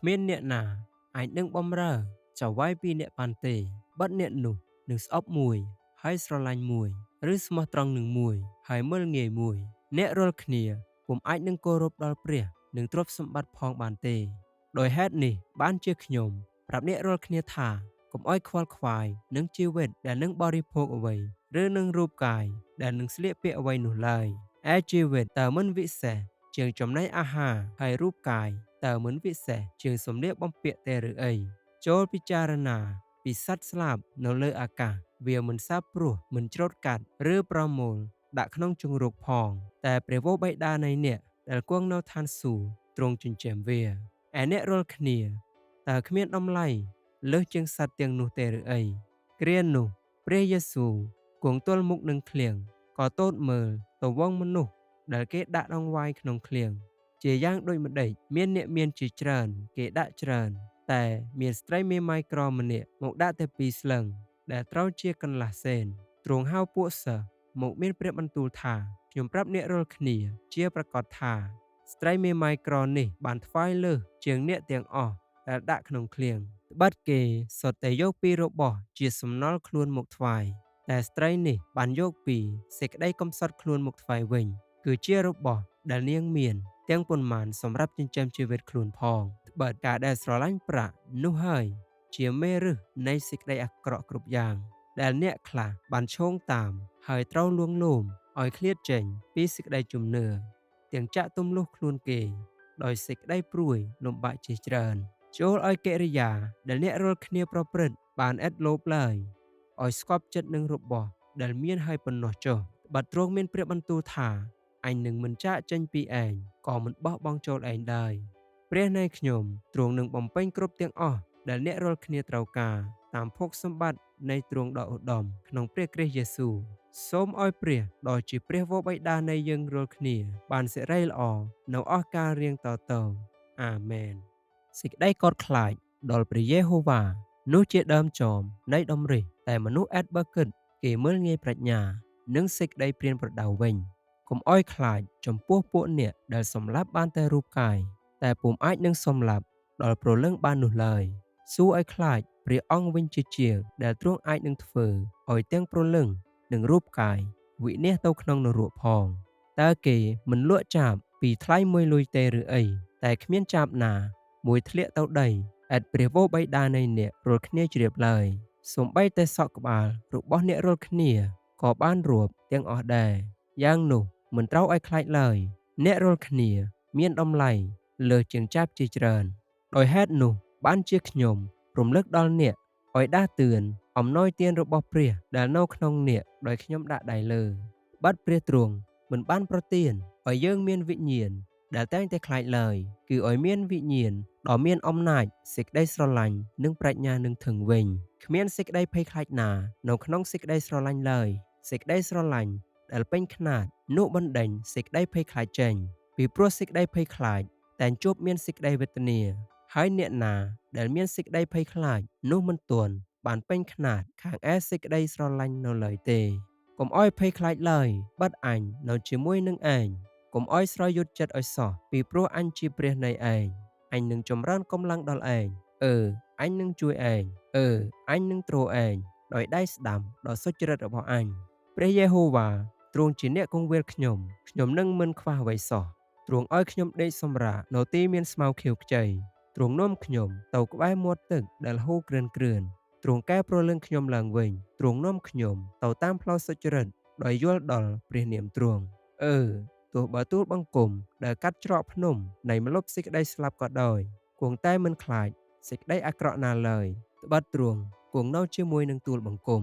គ្មានអ្នកណាអាចនឹងបំរើចៅហ្វាយពីរអ្នកបានទេបិទអ្នកនោះនឹងស្អប់មួយហើយស្រឡាញ់មួយឬស្មោះត្រង់នឹងមួយហើយមើលងាយមួយអ្នករាល់គ្នាពុំអាចនឹងគោរពដល់ព្រះនិងទ្រព្យសម្បត្តិផងបានទេដោយហេតុនេះបានជាខ្ញុំប្រាប់អ្នករាល់គ្នាថាកុំអោយខ្វល់ខ្វាយនឹងជីវិតដែលនឹងបរិភោគអ្វីឬនឹងរូបកាយដែលនឹងស្លៀកពាក់អ្វីនោះឡើយឯជីវិតតើមិនវិសេសជាងចំណីអាហារហើយរូបកាយតើមិនវិសេសជាងសម្លៀកបំពាក់ទេឬអីចូលពិចារណាពីសត្វស្លាបនៅលើអាកាសវាមិនសាបព្រោះមិនច្រូតកាត់ឬប្រមូលដាក់ក្នុងជង្រុកផងតែព្រះវរបិតានៃអ្នកដែលគង់នៅឋានសួគ៌ទ្រង់ចិញ្ចឹមវាឯអ្នករាល់គ្នាតើគ្មានតម្លៃលើសជាងសត្វទាំងនោះទេឬអីគ្រានោះព្រះយេស៊ូវគង់ទល់មុខនឹងឃ្លាំងក៏ទតមើលទៅវងមនុស្សដែលគេដាក់ដង្វាយក្នុងឃ្លាំងជាយ៉ាងដូចម្ដេចមានអ្នកមានជាច្រើនគេដាក់ច្រើនតែមានស្ត្រីមេម៉ាយក្រម្នាក់មកដាក់តែពីរស្លឹងដែលត្រូវជាកន្លះសេនទ្រង់ហៅពួកសិស្សមកមានព្រះបន្ទូលថាខ្ញុំប្រាប់អ្នករាល់គ្នាជាប្រកាសថាស្ត្រីមេម៉ាយក្រនេះបានថ្វាយលើសជាងអ្នកទាំងអស់ដែលដាក់ក្នុងឃ្លាំងត្បិតគេសុទ្ធតែយកពីរបស់ជាសំណល់ខ្លួនមកថ្វាយតែស្ត្រីនេះបានយកពីសេចក្តីកំសត់ខ្លួនមកថ្វាយវិញគឺជារបស់ដែលនាងមានទាំងប៉ុន្មានសម្រាប់ចិញ្ចឹមជីវិតខ្លួនផងត្បិតការដែលស្រឡាញ់ប្រាក់នោះហើយជាមេរឹសនៃសេចក្តីអាក្រក់គ្រប់យ៉ាងដែលអ្នកខ្លះបានឈោងតាមហើយត្រូវលួងលោមឲ្យឃ្លាតចេញពីសេចក្តីជំនឿទាំងចាក់ទម្លុះខ្លួនគេដោយសេចក្តីព្រួយលំបាកជាច្រើនចូលឲ្យកិរិយាដែលអ្នករាល់គ្នាប្រព្រឹត្តបានឥតលោភឡើយឲ្យស្កប់ចិត្តនឹងរបស់ដែលមានហើយប៉ុណ្ណោះចុះបាត់ទ្រង់មានព្រះបន្ទូលថាអញនឹងមិនចាកចេញពីឯងក៏មិនបោះបង់ចោលឯងដែរព្រះនៃខ្ញុំទ្រង់នឹងបំពេញគ្រប់ទាំងអស់ដែលអ្នករាល់គ្នាត្រូវការតាមភោគសម្បត្តិនៃទ្រង់ដ៏ឧត្តមក្នុងព្រះគ្រីស្ទយេស៊ូវសូមឲ្យព្រះដ៏ជាព្រះវរបិតានៃយើងរាល់គ្នាបានសិរីល្អនៅអស់កាលរៀងតទៅអាមែនសេចក្តីកោតខ្លាចដល់ព្រះយេហូវ៉ានោះជាដើមចមនៃដំរីសតែមនុស្សអែតបើគិតគេមើលងាយប្រាជ្ញានិងសេចក្តីព្រានប្រដៅវិញកុំអោយខ្លាចចំពោះពួកអ្នកដែលសម្លាប់បានតែរូបកាយតែពុំអាចនឹងសម្លាប់ដល់ព្រលឹងបាននោះឡើយសួរឲ្យខ្លាចព្រះអង្គវិញជាជាងដែលទ្រង់អាចនឹងធ្វើឲ្យទាំងព្រលឹងនិងរូបកាយវិនាសទៅក្នុងនរកផងតើគេមិនលក់ចាបពីថ្លៃមួយលុយទេឬអីតែគ្មានចាបណាមួយធ្លាក់ទៅដីឥតព្រះវរបិតានៃអ្នករាល់គ្នាជ្រាបឡើយសូម្បីតែសក់ក្បាលរបស់អ្នករាល់គ្នាក៏បានរួបទាំងអស់ដែរយ៉ាងនោះមិនត្រូវឲ្យខ្លាចឡើយអ្នករាល់គ្នាមានតម្លៃលើសជាងចាបជាច្រើនដោយហេតុនោះបានជាខ្ញុំរំលឹកដល់អ្នកឲ្យដាស់តឿនអំណោយទានរបស់ព្រះដែលនៅក្នុងអ្នកដោយខ្ញុំដាក់ដៃលើបាត់ព្រះទ្រង់មិនបានប្រទានឲ្យយើងមានវិញ្ញាណដែលតែងតែខ្លាចឡើយគឺឲ្យមានវិញ្ញាណដ៏មានអំណាចសេចក្តីស្រឡាញ់និងប្រាជ្ញានឹងធឹងវិញគ្មានសេចក្តីភ័យខ្លាចណានៅក្នុងសេចក្តីស្រឡាញ់ឡើយសេចក្តីស្រឡាញ់ដែលពេញខ្នាតនោះបណ្ដេញសេចក្តីភ័យខ្លាចចេញពីព្រោះសេចក្តីភ័យខ្លាចតែជួបមានសេចក្តីវេទនាហើយអ្នកណាដែលមានសេចក្តីភ័យខ្លាចនោះមិនទាន់បានពេញខ្នាតខាងឯសេចក្តីស្រឡាញ់នៅឡើយទេកុំអោយភ័យខ្លាចឡើយបាត់អញនៅជាមួយនឹងឯងកុំអោយស្រយុតចិត្តឲ្យសោះពីព្រោះអញជាព្រះនៃឯងអញនឹងចម្រើនកម្លាំងដល់ឯងអញនឹងជួយឯងអញនឹងទ្រឯងដោយដៃស្ដាំដ៏សុចរិតរបស់អញព្រះយេហូវ៉ាទ្រង់ជាអ្នកគង្វាលខ្ញុំនឹងមិនខ្វះអ្វីសោះទ្រង់ឲ្យខ្ញុំដេកសម្រាកនៅទីមានស្មៅខៀវខ្ចីទ្រង់នាំខ្ញុំទៅក្បែរមាត់ទឹកដែលហូរគ្រឿនទ្រង់កែប្រលឹងខ្ញុំឡើងវិញទ្រង់នាំខ្ញុំទៅតាមផ្លូវសុចរិតដោយយល់ដល់ព្រះនាមទ្រង់ទោះបើទូលបង្គំដែលកាត់ច្រកភ្នំនៃម្លប់សេចក្តីស្លាប់ក៏ដោយគង់តែមិនខ្លាចសេចក្តីអាក្រក់ណាឡើយត្បិតទ្រង់គង់នៅជាមួយនឹងទូលបង្គំ